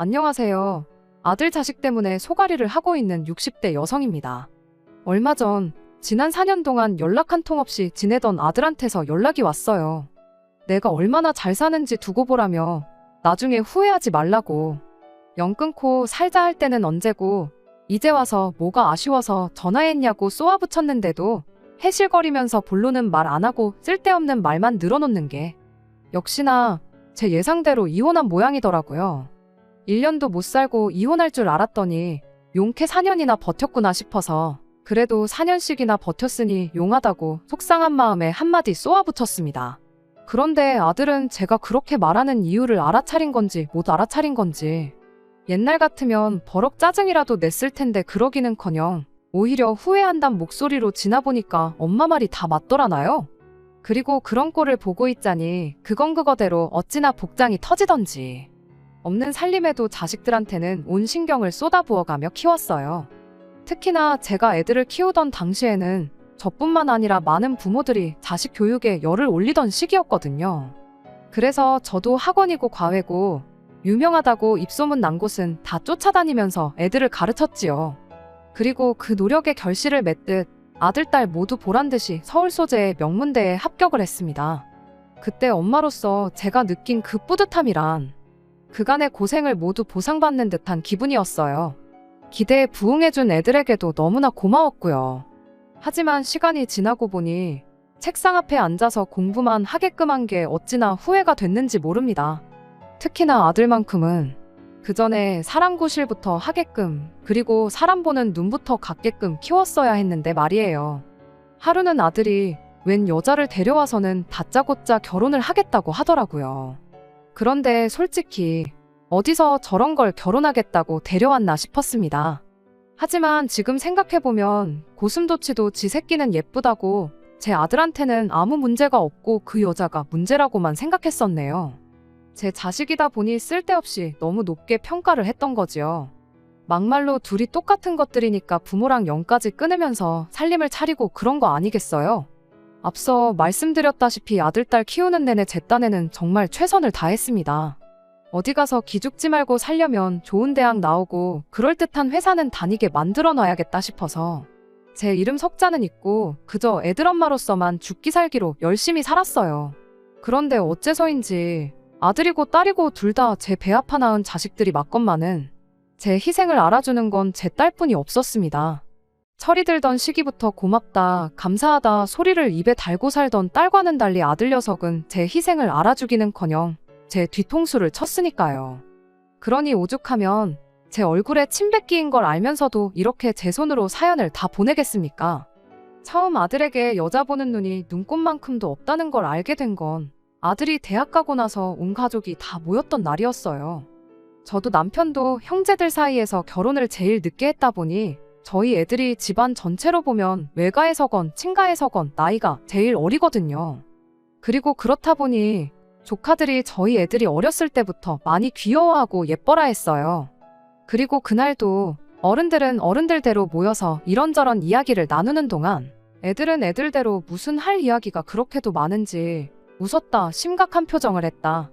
안녕하세요. 아들 자식 때문에 소가리를 하고 있는 60대 여성입니다. 얼마 전 지난 4년 동안 연락 한 통 없이 지내던 아들한테서 연락이 왔어요. 내가 얼마나 잘 사는지 두고 보라며 나중에 후회하지 말라고. 연 끊고 살자 할 때는 언제고 이제 와서 뭐가 아쉬워서 전화했냐고 쏘아붙였는데도 해실거리면서 본론은 말 안 하고 쓸데없는 말만 늘어놓는 게 역시나 제 예상대로 이혼한 모양이더라고요. 1년도 못 살고 이혼할 줄 알았더니 용케 4년이나 버텼구나 싶어서 그래도 4년씩이나 버텼으니 용하다고 속상한 마음에 한마디 쏘아붙였습니다. 그런데 아들은 제가 그렇게 말하는 이유를 알아차린 건지 못 알아차린 건지 옛날 같으면 버럭 짜증이라도 냈을 텐데 그러기는커녕 오히려 후회한단 목소리로 지나보니까 엄마 말이 다 맞더라나요? 그리고 그런 꼴을 보고 있자니 그건 그거대로 어찌나 복장이 터지던지. 없는 살림에도 자식들한테는 온 신경을 쏟아부어가며 키웠어요. 특히나 제가 애들을 키우던 당시에는 저뿐만 아니라 많은 부모들이 자식 교육에 열을 올리던 시기였거든요. 그래서 저도 학원이고 과외고 유명하다고 입소문 난 곳은 다 쫓아다니면서 애들을 가르쳤지요. 그리고 그 노력의 결실을 맺듯 아들, 딸 모두 보란듯이 서울 소재의 명문대에 합격을 했습니다. 그때 엄마로서 제가 느낀 그 뿌듯함이란 그간의 고생을 모두 보상받는 듯한 기분이었어요. 기대에 부응해준 애들에게도 너무나 고마웠고요. 하지만 시간이 지나고 보니 책상 앞에 앉아서 공부만 하게끔 한 게 어찌나 후회가 됐는지 모릅니다. 특히나 아들만큼은 그 전에 사랑구실부터 하게끔 그리고 사람 보는 눈부터 갖게끔 키웠어야 했는데 말이에요. 하루는 아들이 웬 여자를 데려와서는 다짜고짜 결혼을 하겠다고 하더라고요. 그런데 솔직히 어디서 저런 걸 결혼하겠다고 데려왔나 싶었습니다. 하지만 지금 생각해보면 고슴도치도 지 새끼는 예쁘다고 제 아들한테는 아무 문제가 없고 그 여자가 문제라고만 생각했었네요. 제 자식이다 보니 쓸데없이 너무 높게 평가를 했던 거지요. 막말로 둘이 똑같은 것들이니까 부모랑 연까지 끊으면서 살림을 차리고 그런 거 아니겠어요? 앞서 말씀드렸다시피 아들, 딸 키우는 내내 제 딴에는 정말 최선을 다했습니다. 어디 가서 기죽지 말고 살려면 좋은 대학 나오고 그럴듯한 회사는 다니게 만들어 놔야겠다 싶어서 제 이름 석자는 있고 그저 애들 엄마로서만 죽기 살기로 열심히 살았어요. 그런데 어째서인지 아들이고 딸이고 둘 다 제 배 아파 낳은 자식들이 맞건만은 제 희생을 알아주는 건 제 딸뿐이 없었습니다. 철이 들던 시기부터 고맙다, 감사하다 소리를 입에 달고 살던 딸과는 달리 아들 녀석은 제 희생을 알아주기는커녕 제 뒤통수를 쳤으니까요. 그러니 오죽하면 제 얼굴에 침 뱉기인 걸 알면서도 이렇게 제 손으로 사연을 다 보내겠습니까? 처음 아들에게 여자 보는 눈이 눈꽃만큼도 없다는 걸 알게 된 건 아들이 대학 가고 나서 온 가족이 다 모였던 날이었어요. 저도 남편도 형제들 사이에서 결혼을 제일 늦게 했다 보니 저희 애들이 집안 전체로 보면 외가에서건 친가에서건 나이가 제일 어리거든요. 그리고 그렇다 보니 조카들이 저희 애들이 어렸을 때부터 많이 귀여워하고 예뻐라 했어요. 그리고 그날도 어른들은 어른들대로 모여서 이런저런 이야기를 나누는 동안 애들은 애들대로 무슨 할 이야기가 그렇게도 많은지 웃었다 심각한 표정을 했다.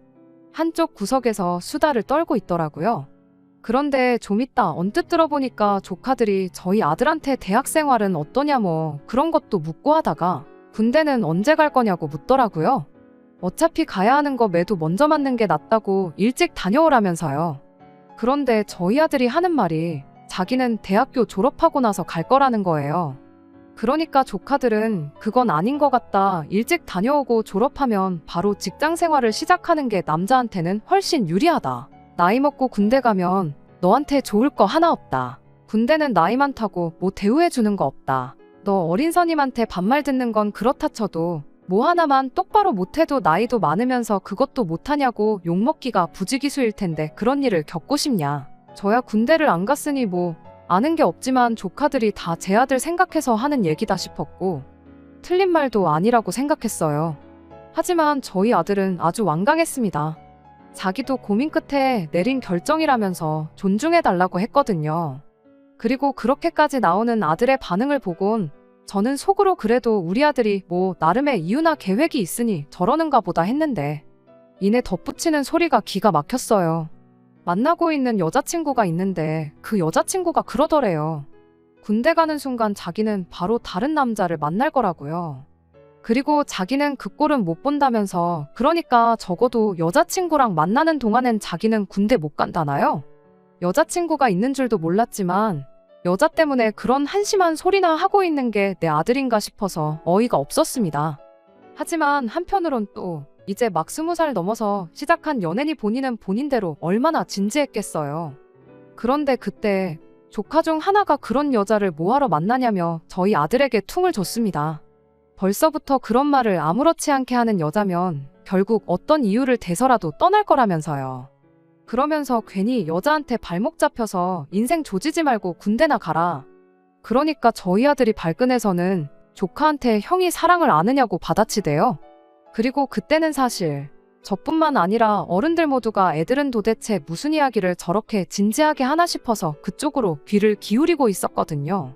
한쪽 구석에서 수다를 떨고 있더라고요. 그런데 좀 이따 언뜻 들어보니까 조카들이 저희 아들한테 대학 생활은 어떠냐 뭐 그런 것도 묻고 하다가 군대는 언제 갈 거냐고 묻더라고요. 어차피 가야 하는 거 매도 먼저 맞는 게 낫다고 일찍 다녀오라면서요. 그런데 저희 아들이 하는 말이 자기는 대학교 졸업하고 나서 갈 거라는 거예요. 그러니까 조카들은 그건 아닌 것 같다. 일찍 다녀오고 졸업하면 바로 직장 생활을 시작하는 게 남자한테는 훨씬 유리하다. 나이 먹고 군대 가면 너한테 좋을 거 하나 없다. 군대는 나이 많다고 뭐 대우해 주는 거 없다. 너 어린 선임한테 반말 듣는 건 그렇다 쳐도 뭐 하나만 똑바로 못해도 나이도 많으면서 그것도 못하냐고 욕먹기가 부지기수일 텐데 그런 일을 겪고 싶냐. 저야 군대를 안 갔으니 뭐 아는 게 없지만 조카들이 다 제 아들 생각해서 하는 얘기다 싶었고 틀린 말도 아니라고 생각했어요. 하지만 저희 아들은 아주 완강했습니다. 자기도 고민 끝에 내린 결정이라면서 존중해달라고 했거든요. 그리고 그렇게까지 나오는 아들의 반응을 보곤 저는 속으로 그래도 우리 아들이 뭐 나름의 이유나 계획이 있으니 저러는가 보다 했는데 이내 덧붙이는 소리가 기가 막혔어요. 만나고 있는 여자친구가 있는데 그 여자친구가 그러더래요. 군대 가는 순간 자기는 바로 다른 남자를 만날 거라고요. 그리고 자기는 그 꼴은 못 본다면서 그러니까 적어도 여자친구랑 만나는 동안엔 자기는 군대 못 간다나요? 여자친구가 있는 줄도 몰랐지만 여자 때문에 그런 한심한 소리나 하고 있는 게 내 아들인가 싶어서 어이가 없었습니다. 하지만 한편으론 또 이제 막 20살 넘어서 시작한 연애니 본인은 본인대로 얼마나 진지했겠어요. 그런데 그때 조카 중 하나가 그런 여자를 뭐하러 만나냐며 저희 아들에게 퉁을 줬습니다. 벌써부터 그런 말을 아무렇지 않게 하는 여자면 결국 어떤 이유를 대서라도 떠날 거라면서요. 그러면서 괜히 여자한테 발목 잡혀서 인생 조지지 말고 군대나 가라. 그러니까 저희 아들이 발끈해서는 조카한테 형이 사랑을 아느냐고 받아치대요. 그리고 그때는 사실 저뿐만 아니라 어른들 모두가 애들은 도대체 무슨 이야기를 저렇게 진지하게 하나 싶어서 그쪽으로 귀를 기울이고 있었거든요.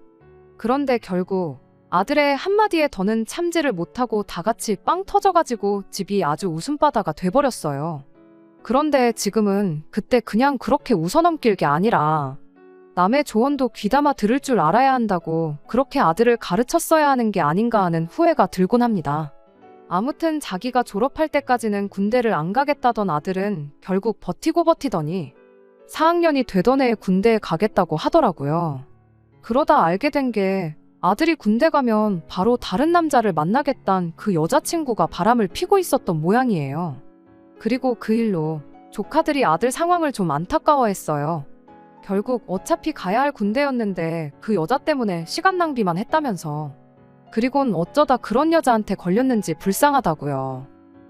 그런데 결국 아들의 한마디에 더는 참지를 못하고 다 같이 빵 터져가지고 집이 아주 웃음바다가 돼버렸어요. 그런데 지금은 그때 그냥 그렇게 웃어넘길 게 아니라 남의 조언도 귀담아 들을 줄 알아야 한다고 그렇게 아들을 가르쳤어야 하는 게 아닌가 하는 후회가 들곤 합니다. 아무튼 자기가 졸업할 때까지는 군대를 안 가겠다던 아들은 결국 버티고 버티더니 4학년이 되던 해에 군대에 가겠다고 하더라고요. 그러다 알게 된 게 아들이 군대 가면 바로 다른 남자를 만나겠단 그 여자친구가 바람을 피고 있었던 모양이에요. 그리고 그 일로 조카들이 아들 상황을 좀 안타까워했어요. 결국 어차피 가야 할 군대였는데 그 여자 때문에 시간 낭비만 했다면서. 그리곤 어쩌다 그런 여자한테 걸렸는지 불쌍하다고요.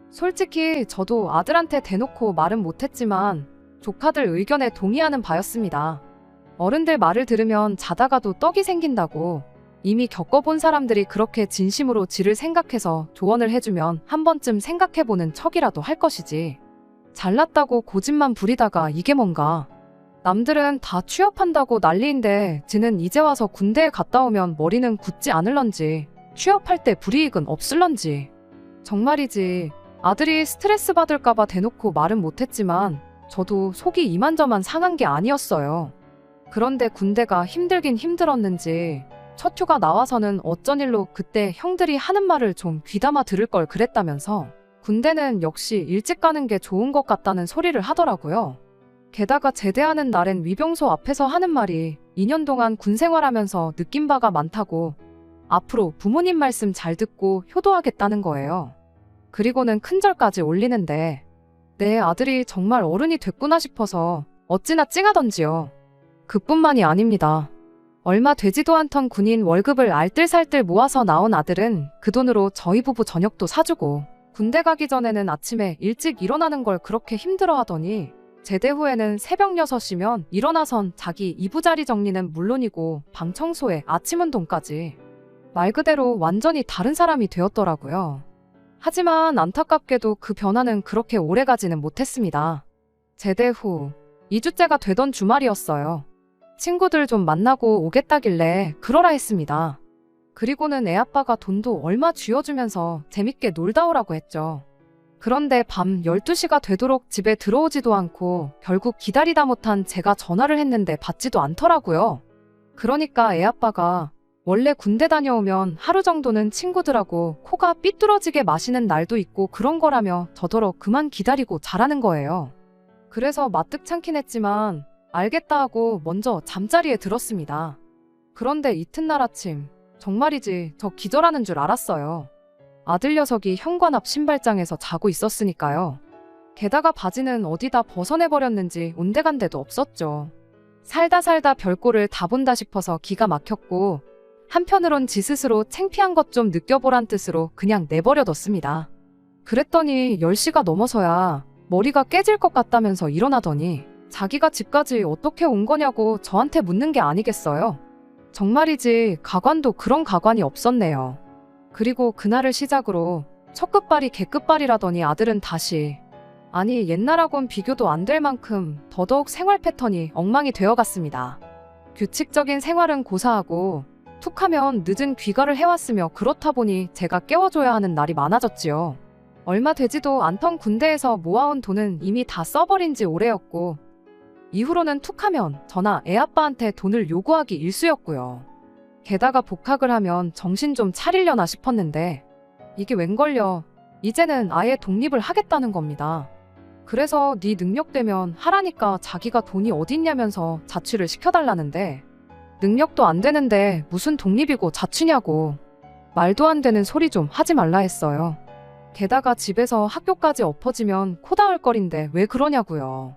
솔직히 저도 아들한테 대놓고 말은 못했지만 조카들 의견에 동의하는 바였습니다. 어른들 말을 들으면 자다가도 떡이 생긴다고. 이미 겪어본 사람들이 그렇게 진심으로 지를 생각해서 조언을 해주면 한 번쯤 생각해보는 척이라도 할 것이지. 잘났다고 고집만 부리다가 이게 뭔가. 남들은 다 취업한다고 난리인데 지는 이제 와서 군대에 갔다 오면 머리는 굳지 않을런지 취업할 때 불이익은 없을런지. 정말이지 아들이 스트레스 받을까봐 대놓고 말은 못했지만 저도 속이 이만저만 상한 게 아니었어요. 그런데 군대가 힘들긴 힘들었는지 첫 휴가 나와서는 어쩐 일로 그때 형들이 하는 말을 좀 귀담아 들을 걸 그랬다면서 군대는 역시 일찍 가는 게 좋은 것 같다는 소리를 하더라고요. 게다가 제대하는 날엔 위병소 앞에서 하는 말이 2년 동안 군 생활하면서 느낀 바가 많다고 앞으로 부모님 말씀 잘 듣고 효도하겠다는 거예요. 그리고는 큰절까지 올리는데 내 아들이 정말 어른이 됐구나 싶어서 어찌나 찡하던지요. 그뿐만이 아닙니다. 얼마 되지도 않던 군인 월급을 알뜰살뜰 모아서 나온 아들은 그 돈으로 저희 부부 저녁도 사주고 군대 가기 전에는 아침에 일찍 일어나는 걸 그렇게 힘들어하더니 제대 후에는 새벽 6시면 일어나선 자기 이부자리 정리는 물론이고 방 청소에 아침 운동까지. 말 그대로 완전히 다른 사람이 되었더라고요. 하지만 안타깝게도 그 변화는 그렇게 오래가지는 못했습니다. 제대 후 2주째가 되던 주말이었어요. 친구들 좀 만나고 오겠다길래 그러라 했습니다. 그리고는 애아빠가 돈도 얼마 쥐어주면서 재밌게 놀다 오라고 했죠. 그런데 밤 12시가 되도록 집에 들어오지도 않고 결국 기다리다 못한 제가 전화를 했는데 받지도 않더라고요. 그러니까 애아빠가 원래 군대 다녀오면 하루 정도는 친구들하고 코가 삐뚤어지게 마시는 날도 있고 그런 거라며 저더러 그만 기다리고 자라는 거예요. 그래서 마뜩찮긴 했지만 알겠다 하고 먼저 잠자리에 들었습니다. 그런데 이튿날 아침 정말이지 저 기절하는 줄 알았어요. 아들 녀석이 현관 앞 신발장에서 자고 있었으니까요. 게다가 바지는 어디다 벗어내버렸는지 온데간데도 없었죠. 살다 별꼴을 다 본다 싶어서 기가 막혔고 한편으론 지 스스로 창피한 것 좀 느껴보란 뜻으로 그냥 내버려뒀습니다. 그랬더니 10시가 넘어서야 머리가 깨질 것 같다면서 일어나더니 자기가 집까지 어떻게 온 거냐고 저한테 묻는 게 아니겠어요. 정말이지 가관도 그런 가관이 없었네요. 그리고 그날을 시작으로 첫 끝발이 개끝발이라더니 아들은 다시 아니 옛날하곤 비교도 안 될 만큼 더더욱 생활 패턴이 엉망이 되어갔습니다. 규칙적인 생활은 고사하고 툭하면 늦은 귀가를 해왔으며 그렇다 보니 제가 깨워줘야 하는 날이 많아졌지요. 얼마 되지도 않던 군대에서 모아온 돈은 이미 다 써버린 지 오래였고 이후로는 툭하면 저나 애아빠한테 돈을 요구하기 일쑤였고요. 게다가 복학을 하면 정신 좀 차리려나 싶었는데 이게 웬걸요. 이제는 아예 독립을 하겠다는 겁니다. 그래서 네 능력되면 하라니까 자기가 돈이 어딨냐면서 자취를 시켜달라는데 능력도 안 되는데 무슨 독립이고 자취냐고 말도 안 되는 소리 좀 하지 말라 했어요. 게다가 집에서 학교까지 엎어지면 코 닿을 거린데 왜 그러냐고요.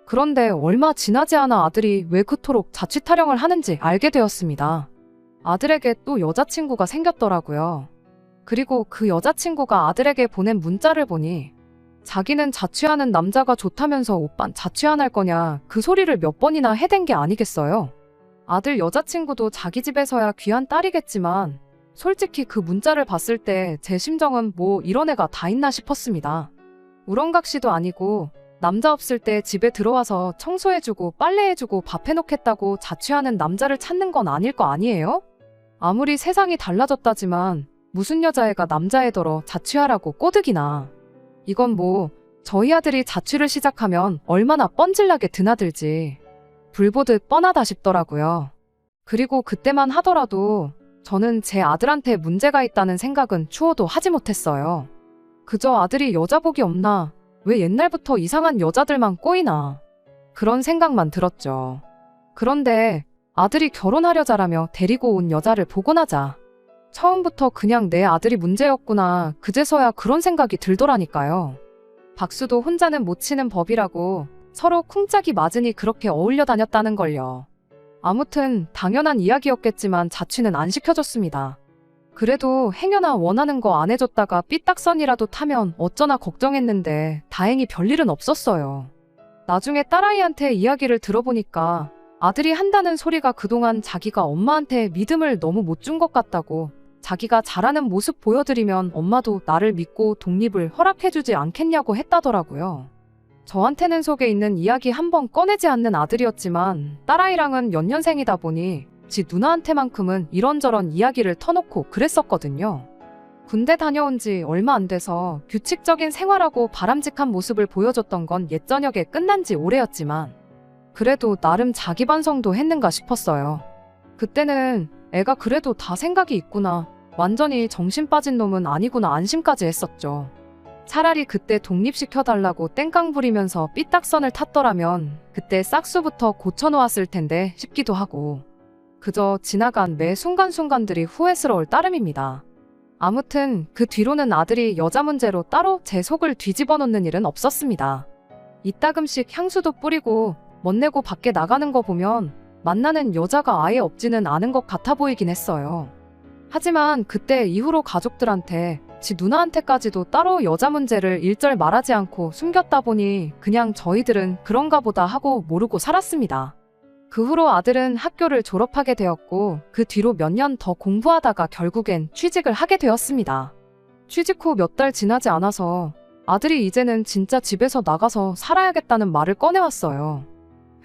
그런데 얼마 지나지 않아 아들이 왜 그토록 자취 타령을 하는지 알게 되었습니다. 아들에게 또 여자친구가 생겼더라고요. 그리고 그 여자친구가 아들에게 보낸 문자를 보니 자기는 자취하는 남자가 좋다면서 오빤 자취 안 할 거냐 그 소리를 몇 번이나 해댄 게 아니겠어요. 아들 여자친구도 자기 집에서야 귀한 딸이겠지만 솔직히 그 문자를 봤을 때 제 심정은 뭐 이런 애가 다 있나 싶었습니다. 우렁각시도 아니고 남자 없을 때 집에 들어와서 청소해주고 빨래해주고 밥 해놓겠다고 자취하는 남자를 찾는 건 아닐 거 아니에요? 아무리 세상이 달라졌다지만 무슨 여자애가 남자애더러 자취하라고 꼬드기나. 이건 뭐 저희 아들이 자취를 시작하면 얼마나 뻔질나게 드나들지 불 보듯 뻔하다 싶더라고요. 그리고 그때만 하더라도 저는 제 아들한테 문제가 있다는 생각은 추호도 하지 못했어요. 그저 아들이 여자복이 없나, 왜 옛날부터 이상한 여자들만 꼬이나 그런 생각만 들었죠. 그런데 아들이 결혼하려자라며 데리고 온 여자를 보고 나자 처음부터 그냥 내 아들이 문제였구나 그제서야 그런 생각이 들더라니까요. 박수도 혼자는 못 치는 법이라고 서로 쿵짝이 맞으니 그렇게 어울려 다녔다는 걸요. 아무튼 당연한 이야기였겠지만 자취는 안 시켜줬습니다. 그래도 행여나 원하는 거 안 해줬다가 삐딱선이라도 타면 어쩌나 걱정했는데 다행히 별일은 없었어요. 나중에 딸아이한테 이야기를 들어보니까 아들이 한다는 소리가 그동안 자기가 엄마한테 믿음을 너무 못 준 것 같다고 자기가 잘하는 모습 보여드리면 엄마도 나를 믿고 독립을 허락해주지 않겠냐고 했다더라고요. 저한테는 속에 있는 이야기 한번 꺼내지 않는 아들이었지만 딸아이랑은 연년생이다 보니 지 누나한테만큼은 이런저런 이야기를 터놓고 그랬었거든요. 군대 다녀온 지 얼마 안 돼서 규칙적인 생활하고 바람직한 모습을 보여줬던 건 옛저녁에 끝난 지 오래였지만 그래도 나름 자기 반성도 했는가 싶었어요. 그때는 애가 그래도 다 생각이 있구나, 완전히 정신 빠진 놈은 아니구나 안심까지 했었죠. 차라리 그때 독립시켜달라고 땡깡 부리면서 삐딱선을 탔더라면 그때 싹수부터 고쳐놓았을 텐데 싶기도 하고 그저 지나간 매 순간순간들이 후회스러울 따름입니다. 아무튼 그 뒤로는 아들이 여자 문제로 따로 제 속을 뒤집어 놓는 일은 없었습니다. 이따금씩 향수도 뿌리고 멋내고 밖에 나가는 거 보면 만나는 여자가 아예 없지는 않은 것 같아 보이긴 했어요. 하지만 그때 이후로 가족들한테 지 누나한테까지도 따로 여자 문제를 일절 말하지 않고 숨겼다 보니 그냥 저희들은 그런가 보다 하고 모르고 살았습니다. 그 후로 아들은 학교를 졸업하게 되었고 그 뒤로 몇 년 더 공부하다가 결국엔 취직을 하게 되었습니다. 취직 후 몇 달 지나지 않아서 아들이 이제는 진짜 집에서 나가서 살아야겠다는 말을 꺼내왔어요.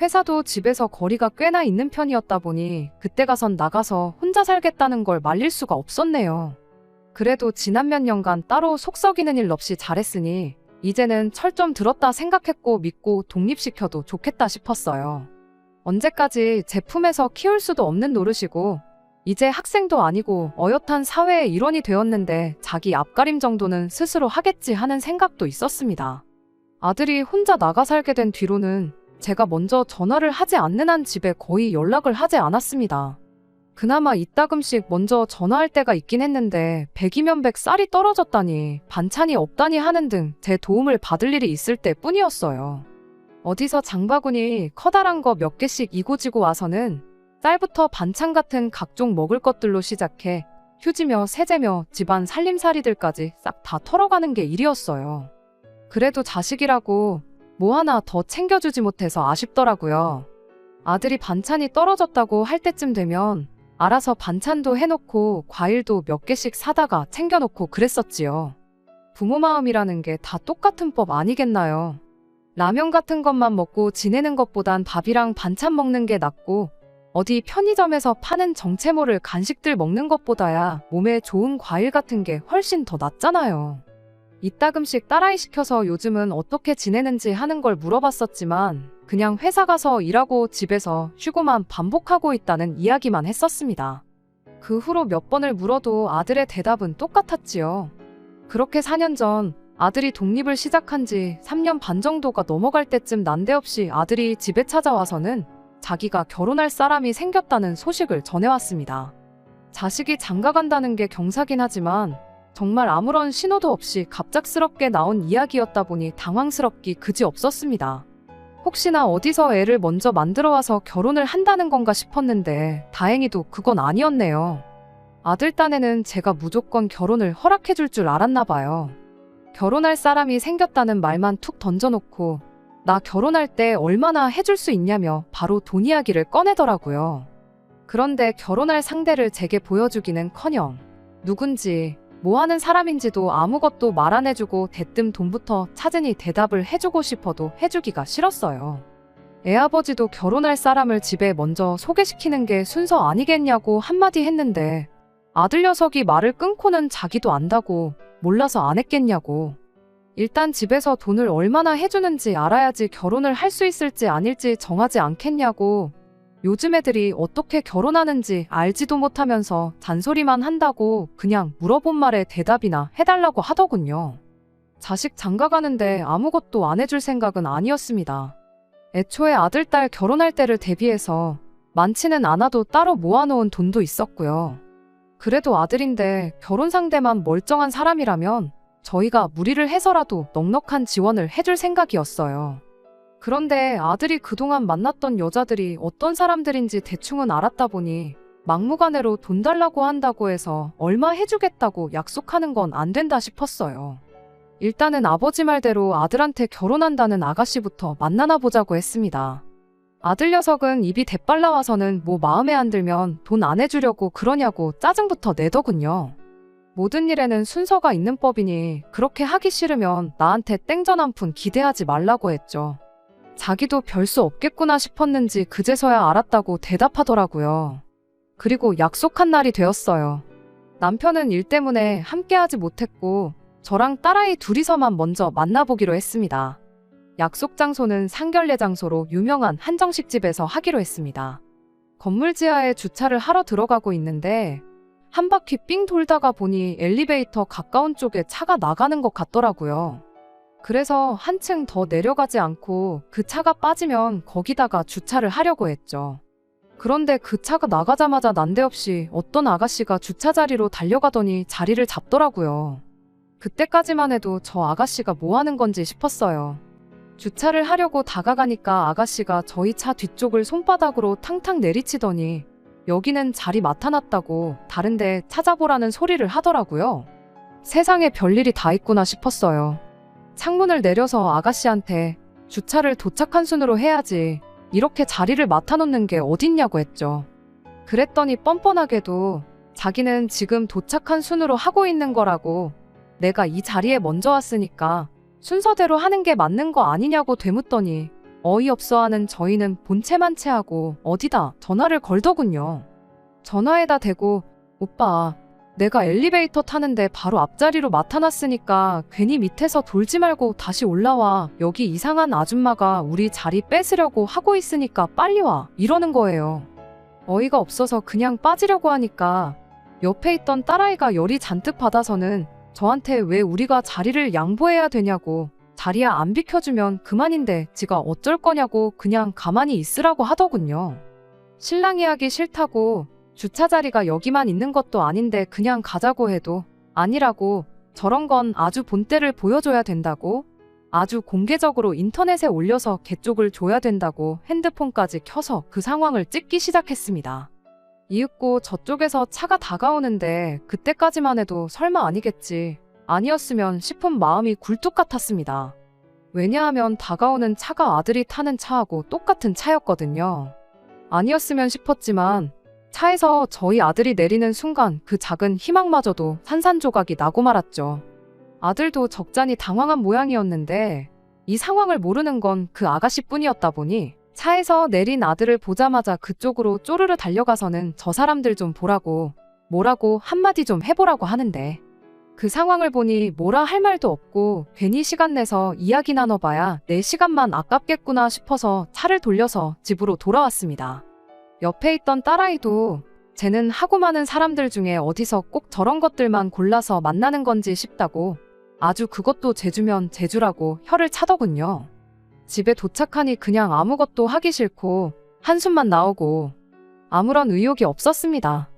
회사도 집에서 거리가 꽤나 있는 편이었다 보니 그때 가선 나가서 혼자 살겠다는 걸 말릴 수가 없었네요. 그래도 지난 몇 년간 따로 속 썩이는 일 없이 잘했으니 이제는 철 좀 들었다 생각했고 믿고 독립시켜도 좋겠다 싶었어요. 언제까지 제 품에서 키울 수도 없는 노릇이고 이제 학생도 아니고 어엿한 사회의 일원이 되었는데 자기 앞가림 정도는 스스로 하겠지 하는 생각도 있었습니다. 아들이 혼자 나가 살게 된 뒤로는 제가 먼저 전화를 하지 않는 한 집에 거의 연락을 하지 않았습니다. 그나마 이따금씩 먼저 전화할 때가 있긴 했는데 100이면 100 쌀이 떨어졌다니 반찬이 없다니 하는 등 제 도움을 받을 일이 있을 때 뿐이었어요. 어디서 장바구니 커다란 거 몇 개씩 이고지고 와서는 쌀부터 반찬 같은 각종 먹을 것들로 시작해 휴지며 세제며 집안 살림살이들까지 싹 다 털어가는 게 일이었어요. 그래도 자식이라고 뭐 하나 더 챙겨주지 못해서 아쉽더라고요. 아들이 반찬이 떨어졌다고 할 때쯤 되면 알아서 반찬도 해놓고 과일도 몇 개씩 사다가 챙겨놓고 그랬었지요. 부모 마음이라는 게 다 똑같은 법 아니겠나요? 라면 같은 것만 먹고 지내는 것보단 밥이랑 반찬 먹는 게 낫고 어디 편의점에서 파는 정체 모를 간식들 먹는 것보다야 몸에 좋은 과일 같은 게 훨씬 더 낫잖아요. 이따금씩 딸아이 시켜서 요즘은 어떻게 지내는지 하는 걸 물어봤었지만 그냥 회사 가서 일하고 집에서 쉬고만 반복하고 있다는 이야기만 했었습니다. 그 후로 몇 번을 물어도 아들의 대답은 똑같았지요. 그렇게 4년 전 아들이 독립을 시작한 지 3년 반 정도가 넘어갈 때쯤 난데없이 아들이 집에 찾아와서는 자기가 결혼할 사람이 생겼다는 소식을 전해왔습니다. 자식이 장가간다는 게 경사긴 하지만 정말 아무런 신호도 없이 갑작스럽게 나온 이야기였다 보니 당황스럽기 그지없었습니다. 혹시나 어디서 애를 먼저 만들어와서 결혼을 한다는 건가 싶었는데 다행히도 그건 아니었네요. 아들 딴에는 제가 무조건 결혼을 허락해줄 줄 알았나 봐요. 결혼할 사람이 생겼다는 말만 툭 던져놓고 나 결혼할 때 얼마나 해줄 수 있냐며 바로 돈 이야기를 꺼내더라고요. 그런데 결혼할 상대를 제게 보여주기는커녕 누군지 뭐 하는 사람인지도 아무것도 말 안 해주고 대뜸 돈부터 찾으니 대답을 해주고 싶어도 해주기가 싫었어요. 애아버지도 결혼할 사람을 집에 먼저 소개시키는 게 순서 아니겠냐고 한마디 했는데 아들 녀석이 말을 끊고는 자기도 안다고 몰라서 안 했겠냐고. 일단 집에서 돈을 얼마나 해주는지 알아야지 결혼을 할 수 있을지 아닐지 정하지 않겠냐고. 요즘 애들이 어떻게 결혼하는지 알지도 못하면서 잔소리만 한다고 그냥 물어본 말에 대답이나 해달라고 하더군요. 자식 장가가는데 아무것도 안 해줄 생각은 아니었습니다. 애초에 아들, 딸 결혼할 때를 대비해서 많지는 않아도 따로 모아놓은 돈도 있었고요. 그래도 아들인데 결혼 상대만 멀쩡한 사람이라면 저희가 무리를 해서라도 넉넉한 지원을 해줄 생각이었어요. 그런데 아들이 그동안 만났던 여자들이 어떤 사람들인지 대충은 알았다 보니 막무가내로 돈 달라고 한다고 해서 얼마 해주겠다고 약속하는 건 안 된다 싶었어요. 일단은 아버지 말대로 아들한테 결혼한다는 아가씨부터 만나나 보자고 했습니다. 아들 녀석은 입이 대빨 나와서는 뭐 마음에 안 들면 돈 안 해주려고 그러냐고 짜증부터 내더군요. 모든 일에는 순서가 있는 법이니 그렇게 하기 싫으면 나한테 땡전 한 푼 기대하지 말라고 했죠. 자기도 별 수 없겠구나 싶었는지 그제서야 알았다고 대답하더라고요. 그리고 약속한 날이 되었어요. 남편은 일 때문에 함께하지 못했고 저랑 딸아이 둘이서만 먼저 만나보기로 했습니다. 약속 장소는 상결례 장소로 유명한 한정식집에서 하기로 했습니다. 건물 지하에 주차를 하러 들어가고 있는데 한 바퀴 삥 돌다가 보니 엘리베이터 가까운 쪽에 차가 나가는 것 같더라고요. 그래서 한층 더 내려가지 않고 그 차가 빠지면 거기다가 주차를 하려고 했죠. 그런데 그 차가 나가자마자 난데없이 어떤 아가씨가 주차 자리로 달려가더니 자리를 잡더라고요. 그때까지만 해도 저 아가씨가 뭐 하는 건지 싶었어요. 주차를 하려고 다가가니까 아가씨가 저희 차 뒤쪽을 손바닥으로 탕탕 내리치더니 여기는 자리 맡아놨다고 다른데 찾아보라는 소리를 하더라고요. 세상에 별일이 다 있구나 싶었어요. 창문을 내려서 아가씨한테 주차를 도착한 순으로 해야지 이렇게 자리를 맡아놓는 게 어딨냐고 했죠. 그랬더니 뻔뻔하게도 자기는 지금 도착한 순으로 하고 있는 거라고 내가 이 자리에 먼저 왔으니까 순서대로 하는 게 맞는 거 아니냐고 되묻더니 어이없어하는 저희는 본체만체하고 어디다 전화를 걸더군요. 전화에다 대고 오빠 내가 엘리베이터 타는데 바로 앞자리로 맡아놨으니까 괜히 밑에서 돌지 말고 다시 올라와. 여기 이상한 아줌마가 우리 자리 뺏으려고 하고 있으니까 빨리 와. 이러는 거예요. 어이가 없어서 그냥 빠지려고 하니까 옆에 있던 딸아이가 열이 잔뜩 받아서는 저한테 왜 우리가 자리를 양보해야 되냐고 자리야 안 비켜주면 그만인데 지가 어쩔 거냐고 그냥 가만히 있으라고 하더군요. 신랑이 하기 싫다고 주차 자리가 여기만 있는 것도 아닌데 그냥 가자고 해도 아니라고 저런 건 아주 본때를 보여줘야 된다고 아주 공개적으로 인터넷에 올려서 개쪽을 줘야 된다고 핸드폰까지 켜서 그 상황을 찍기 시작했습니다. 이윽고 저쪽에서 차가 다가오는데 그때까지만 해도 설마 아니겠지 아니었으면 싶은 마음이 굴뚝 같았습니다. 왜냐하면 다가오는 차가 아들이 타는 차하고 똑같은 차였거든요. 아니었으면 싶었지만 차에서 저희 아들이 내리는 순간 그 작은 희망마저도 산산조각이 나고 말았죠. 아들도 적잖이 당황한 모양이었는데 이 상황을 모르는 건 그 아가씨뿐이었다 보니 차에서 내린 아들을 보자마자 그쪽으로 쪼르르 달려가서는 저 사람들 좀 보라고 뭐라고 한마디 좀 해보라고 하는데 그 상황을 보니 뭐라 할 말도 없고 괜히 시간 내서 이야기 나눠봐야 내 시간만 아깝겠구나 싶어서 차를 돌려서 집으로 돌아왔습니다. 옆에 있던 딸아이도 쟤는 하고 많은 사람들 중에 어디서 꼭 저런 것들만 골라서 만나는 건지 싶다고 아주 그것도 제주면 제주라고 혀를 차더군요. 집에 도착하니 그냥 아무것도 하기 싫고 한숨만 나오고 아무런 의욕이 없었습니다.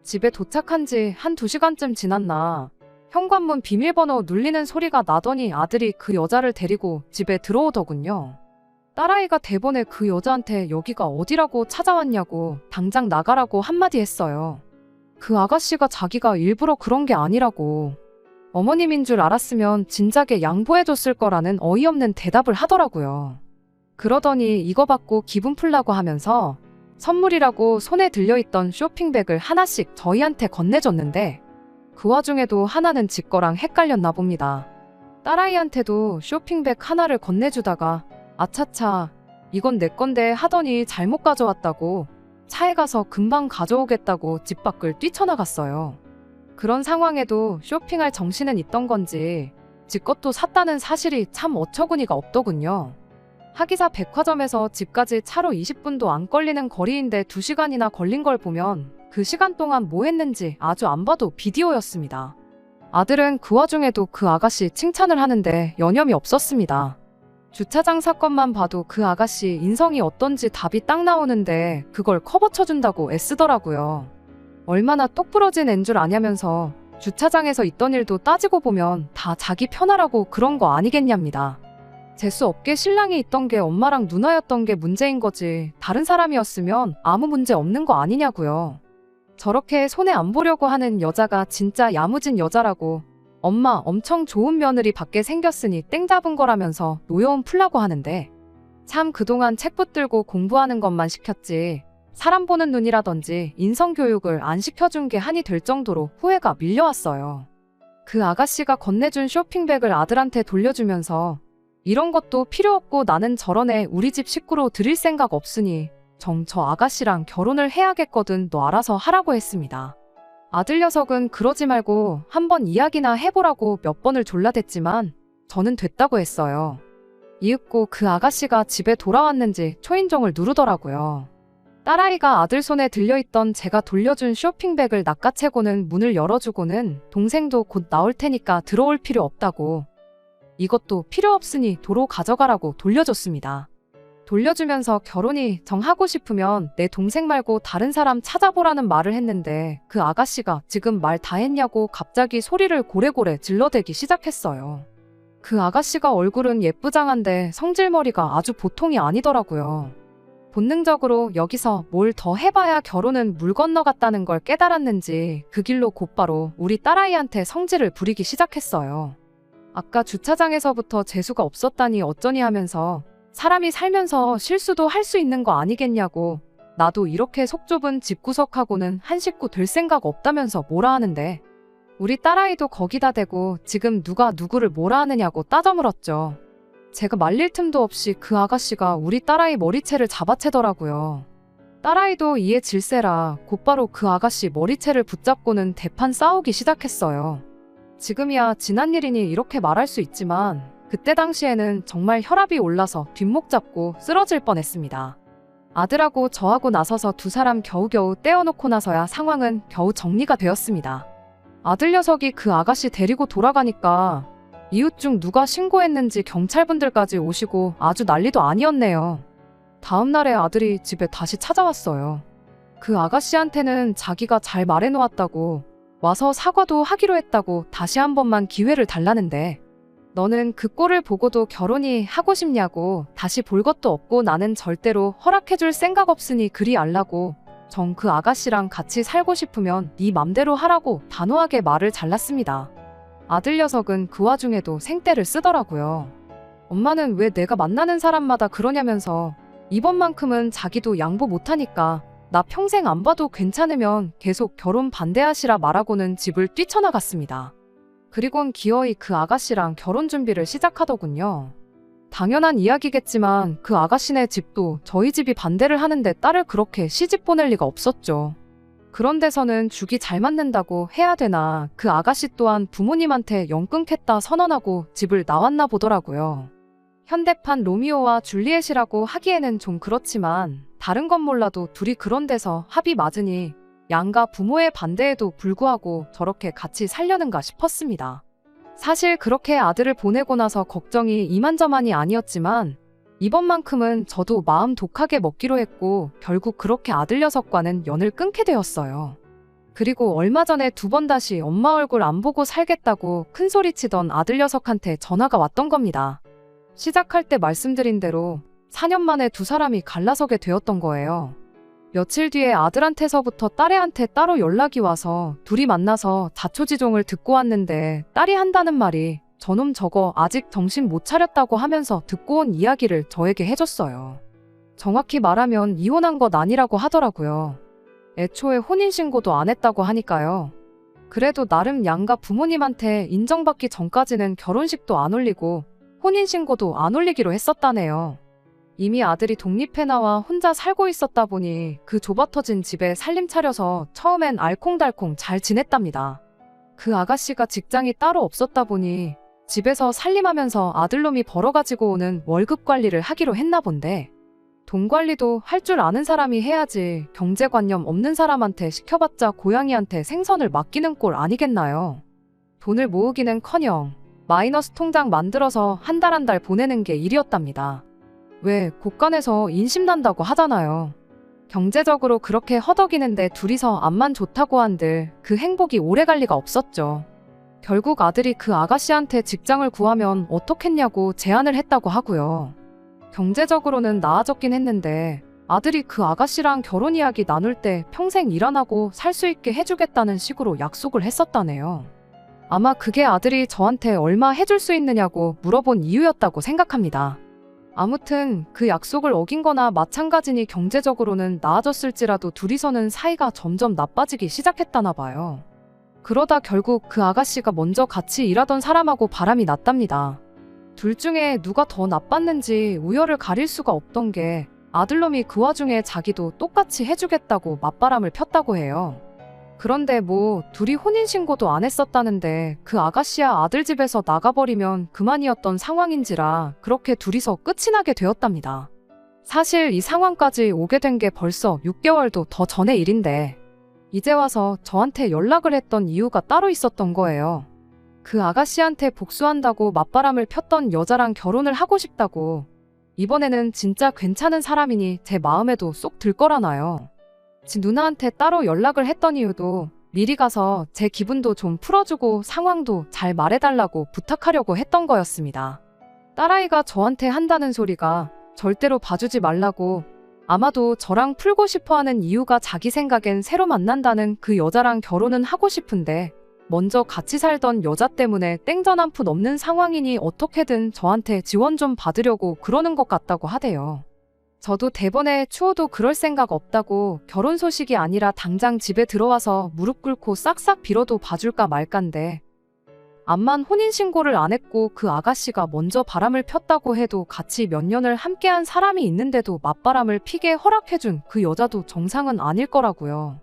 집에 도착한 지 한 2시간쯤 지났나 현관문 비밀번호 눌리는 소리가 나더니 아들이 그 여자를 데리고 집에 들어오더군요. 딸아이가 대번에 그 여자한테 여기가 어디라고 찾아왔냐고 당장 나가라고 한마디 했어요. 그 아가씨가 자기가 일부러 그런 게 아니라고 어머님인 줄 알았으면 진작에 양보해줬을 거라는 어이없는 대답을 하더라고요. 그러더니 이거 받고 기분 풀라고 하면서 선물이라고 손에 들려있던 쇼핑백을 하나씩 저희한테 건네줬는데 그 와중에도 하나는 지 거랑 헷갈렸나 봅니다. 딸아이한테도 쇼핑백 하나를 건네주다가 아차차 이건 내 건데 하더니 잘못 가져왔다고 차에 가서 금방 가져오겠다고 집 밖을 뛰쳐나갔어요. 그런 상황에도 쇼핑할 정신은 있던 건지 지 것도 샀다는 사실이 참 어처구니가 없더군요. 하기사 백화점에서 집까지 차로 20분도 안 걸리는 거리인데 2시간이나 걸린 걸 보면 그 시간 동안 뭐 했는지 아주 안 봐도 비디오였습니다. 아들은 그 와중에도 그 아가씨 칭찬을 하는데 여념이 없었습니다. 주차장 사건만 봐도 그 아가씨 인성이 어떤지 답이 딱 나오는데 그걸 커버 쳐준다고 애쓰더라고요. 얼마나 똑부러진 앤 줄 아냐면서 주차장에서 있던 일도 따지고 보면 다 자기 편하라고 그런 거 아니겠냐입니다. 재수 없게 신랑이 있던 게 엄마랑 누나였던 게 문제인 거지 다른 사람이었으면 아무 문제 없는 거 아니냐고요. 저렇게 손해 안 보려고 하는 여자가 진짜 야무진 여자라고 엄마 엄청 좋은 며느리 받게 생겼으니 땡 잡은 거라면서 노여움 풀라고 하는데 참 그동안 책 붙들고 공부하는 것만 시켰지 사람 보는 눈이라든지 인성교육을 안 시켜준 게 한이 될 정도로 후회가 밀려왔어요. 그 아가씨가 건네준 쇼핑백을 아들한테 돌려주면서 이런 것도 필요 없고 나는 저런 애 우리 집 식구로 들일 생각 없으니 저 아가씨랑 결혼을 해야겠거든 너 알아서 하라고 했습니다. 아들 녀석은 그러지 말고 한번 이야기나 해보라고 몇 번을 졸라댔지만 저는 됐다고 했어요. 이윽고 그 아가씨가 집에 돌아왔는지 초인종을 누르더라고요. 딸아이가 아들 손에 들려있던 제가 돌려준 쇼핑백을 낚아채고는 문을 열어주고는 동생도 곧 나올 테니까 들어올 필요 없다고 이것도 필요 없으니 도로 가져가라고 돌려줬습니다. 돌려주면서 결혼이 정하고 싶으면 내 동생 말고 다른 사람 찾아보라는 말을 했는데 그 아가씨가 지금 말 다 했냐고 갑자기 소리를 고래고래 질러대기 시작했어요. 그 아가씨가 얼굴은 예쁘장한데 성질머리가 아주 보통이 아니더라고요. 본능적으로 여기서 뭘 더 해봐야 결혼은 물 건너갔다는 걸 깨달았는지 그 길로 곧바로 우리 딸아이한테 성질을 부리기 시작했어요. 아까 주차장에서부터 재수가 없었다니 어쩌니 하면서 사람이 살면서 실수도 할 수 있는 거 아니겠냐고 나도 이렇게 속 좁은 집구석하고는 한 식구 될 생각 없다면서 뭐라 하는데 우리 딸아이도 거기다 대고 지금 누가 누구를 뭐라 하느냐고 따져 물었죠. 제가 말릴 틈도 없이 그 아가씨가 우리 딸아이 머리채를 잡아채더라고요. 딸아이도 이에 질세라 곧바로 그 아가씨 머리채를 붙잡고는 대판 싸우기 시작했어요. 지금이야 지난 일이니 이렇게 말할 수 있지만 그때 당시에는 정말 혈압이 올라서 뒷목 잡고 쓰러질 뻔했습니다. 아들하고 저하고 나서서 두 사람 겨우겨우 떼어놓고 나서야 상황은 겨우 정리가 되었습니다. 아들 녀석이 그 아가씨 데리고 돌아가니까 이웃 중 누가 신고했는지 경찰분들까지 오시고 아주 난리도 아니었네요. 다음 날에 아들이 집에 다시 찾아왔어요. 그 아가씨한테는 자기가 잘 말해놓았다고 와서 사과도 하기로 했다고 다시 한 번만 기회를 달라는데 너는 그 꼴을 보고도 결혼이 하고 싶냐고 다시 볼 것도 없고 나는 절대로 허락해줄 생각 없으니 그리 알라고 정 그 아가씨랑 같이 살고 싶으면 네 맘대로 하라고 단호하게 말을 잘랐습니다. 아들 녀석은 그 와중에도 생떼를 쓰더라고요. 엄마는 왜 내가 만나는 사람마다 그러냐면서 이번만큼은 자기도 양보 못하니까 나 평생 안 봐도 괜찮으면 계속 결혼 반대하시라 말하고는 집을 뛰쳐나갔습니다. 그리곤 기어이 그 아가씨랑 결혼 준비를 시작하더군요. 당연한 이야기겠지만 그 아가씨네 집도 저희 집이 반대를 하는데 딸을 그렇게 시집 보낼 리가 없었죠. 그런 데서는 죽이 잘 맞는다고 해야 되나 그 아가씨 또한 부모님한테 영 끊겠다 선언하고 집을 나왔나 보더라고요. 현대판 로미오와 줄리엣이라고 하기에는 좀 그렇지만 다른 건 몰라도 둘이 그런 데서 합이 맞으니 양가 부모의 반대에도 불구하고 저렇게 같이 살려는가 싶었습니다. 사실 그렇게 아들을 보내고 나서 걱정이 이만저만이 아니었지만 이번만큼은 저도 마음 독하게 먹기로 했고 결국 그렇게 아들 녀석과는 연을 끊게 되었어요. 그리고 얼마 전에 2번 다시 엄마 얼굴 안 보고 살겠다고 큰소리치던 아들 녀석한테 전화가 왔던 겁니다. 시작할 때 말씀드린 대로 4년 만에 두 사람이 갈라서게 되었던 거예요. 며칠 뒤에 아들한테서부터 딸애한테 따로 연락이 와서 둘이 만나서 자초지종을 듣고 왔는데 딸이 한다는 말이 저놈 저거 아직 정신 못 차렸다고 하면서 듣고 온 이야기를 저에게 해줬어요. 정확히 말하면 이혼한 것 아니라고 하더라고요. 애초에 혼인신고도 안 했다고 하니까요. 그래도 나름 양가 부모님한테 인정받기 전까지는 결혼식도 안 올리고 혼인신고도 안 올리기로 했었다네요. 이미 아들이 독립해 나와 혼자 살고 있었다 보니 그 좁아터진 집에 살림 차려서 처음엔 알콩달콩 잘 지냈답니다. 그 아가씨가 직장이 따로 없었다 보니 집에서 살림하면서 아들놈이 벌어가지고 오는 월급 관리를 하기로 했나 본데 돈 관리도 할 줄 아는 사람이 해야지 경제관념 없는 사람한테 시켜봤자 고양이한테 생선을 맡기는 꼴 아니겠나요? 돈을 모으기는커녕 마이너스 통장 만들어서 한 달 보내는 게 일이었답니다. 왜 곳간에서 인심난다고 하잖아요. 경제적으로 그렇게 허덕이는데 둘이서 앞만 좋다고 한들 그 행복이 오래갈 리가 없었죠. 결국 아들이 그 아가씨한테 직장을 구하면 어떻겠냐고 제안을 했다고 하고요. 경제적으로는 나아졌긴 했는데 아들이 그 아가씨랑 결혼 이야기 나눌 때 평생 일 안 하고 살 수 있게 해주겠다는 식으로 약속을 했었다네요. 아마 그게 아들이 저한테 얼마 해줄 수 있느냐고 물어본 이유였다고 생각합니다. 아무튼 그 약속을 어긴 거나 마찬가지니 경제적으로는 나아졌을지라도 둘이서는 사이가 점점 나빠지기 시작했다나 봐요. 그러다 결국 그 아가씨가 먼저 같이 일하던 사람하고 바람이 났답니다. 둘 중에 누가 더 나빴는지 우열을 가릴 수가 없던 게 아들놈이 그 와중에 자기도 똑같이 해주겠다고 맞바람을 폈다고 해요. 그런데 뭐 둘이 혼인신고도 안 했었다는데 그 아가씨야 아들 집에서 나가버리면 그만이었던 상황인지라 그렇게 둘이서 끝이 나게 되었답니다. 사실 이 상황까지 오게 된 게 벌써 6개월도 더 전의 일인데 이제 와서 저한테 연락을 했던 이유가 따로 있었던 거예요. 그 아가씨한테 복수한다고 맞바람을 폈던 여자랑 결혼을 하고 싶다고. 이번에는 진짜 괜찮은 사람이니 제 마음에도 쏙 들 거라나요. 지 누나한테 따로 연락을 했던 이유도 미리 가서 제 기분도 좀 풀어주고 상황도 잘 말해달라고 부탁하려고 했던 거였습니다. 딸아이가 저한테 한다는 소리가 절대로 봐주지 말라고, 아마도 저랑 풀고 싶어하는 이유가 자기 생각엔 새로 만난다는 그 여자랑 결혼은 하고 싶은데 먼저 같이 살던 여자 때문에 땡전 한 푼 없는 상황이니 어떻게든 저한테 지원 좀 받으려고 그러는 것 같다고 하대요. 저도 대번에 추워도 그럴 생각 없다고, 결혼 소식이 아니라 당장 집에 들어와서 무릎 꿇고 싹싹 빌어도 봐줄까 말까인데 암만 혼인신고를 안 했고 그 아가씨가 먼저 바람을 폈다고 해도 같이 몇 년을 함께한 사람이 있는데도 맞바람을 피게 허락해준 그 여자도 정상은 아닐 거라고요.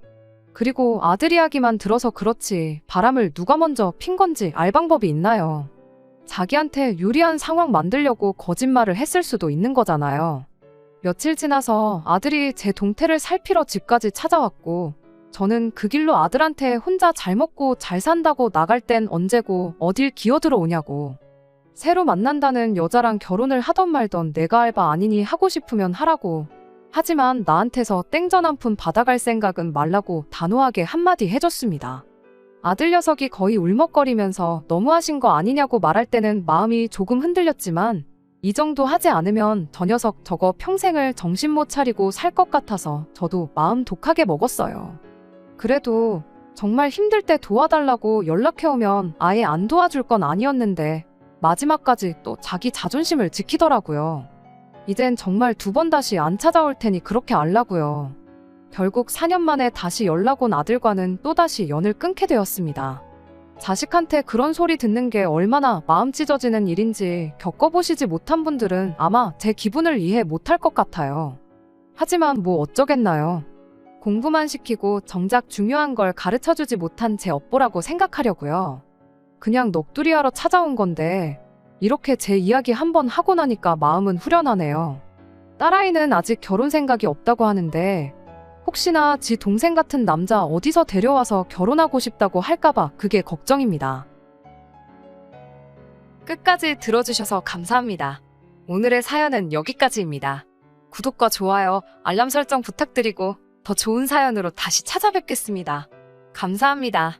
그리고 아들 이야기만 들어서 그렇지 바람을 누가 먼저 핀 건지 알 방법이 있나요? 자기한테 유리한 상황 만들려고 거짓말을 했을 수도 있는 거잖아요. 며칠 지나서 아들이 제 동태를 살피러 집까지 찾아왔고 저는 그 길로 아들한테 혼자 잘 먹고 잘 산다고 나갈 땐 언제고 어딜 기어들어 오냐고, 새로 만난다는 여자랑 결혼을 하던 말던 내가 알바 아니니 하고 싶으면 하라고, 하지만 나한테서 땡전 한 푼 받아갈 생각은 말라고 단호하게 한마디 해줬습니다. 아들 녀석이 거의 울먹거리면서 너무하신 거 아니냐고 말할 때는 마음이 조금 흔들렸지만 이 정도 하지 않으면 저 녀석 저거 평생을 정신 못 차리고 살 것 같아서 저도 마음 독하게 먹었어요. 그래도 정말 힘들 때 도와달라고 연락해오면 아예 안 도와줄 건 아니었는데 마지막까지 또 자기 자존심을 지키더라고요. 이젠 정말 2번 다시 안 찾아올 테니 그렇게 알라고요. 결국 4년 만에 다시 연락 온 아들과는 또다시 연을 끊게 되었습니다. 자식한테 그런 소리 듣는 게 얼마나 마음 찢어지는 일인지 겪어보시지 못한 분들은 아마 제 기분을 이해 못할 것 같아요. 하지만 뭐 어쩌겠나요. 공부만 시키고 정작 중요한 걸 가르쳐주지 못한 제 업보라고 생각하려고요. 그냥 넋두리하러 찾아온 건데 이렇게 제 이야기 한번 하고 나니까 마음은 후련하네요. 딸아이는 아직 결혼 생각이 없다고 하는데 혹시나 지 동생 같은 남자 어디서 데려와서 결혼하고 싶다고 할까봐 그게 걱정입니다. 끝까지 들어주셔서 감사합니다. 오늘의 사연은 여기까지입니다. 구독과 좋아요, 알람 설정 부탁드리고 더 좋은 사연으로 다시 찾아뵙겠습니다. 감사합니다.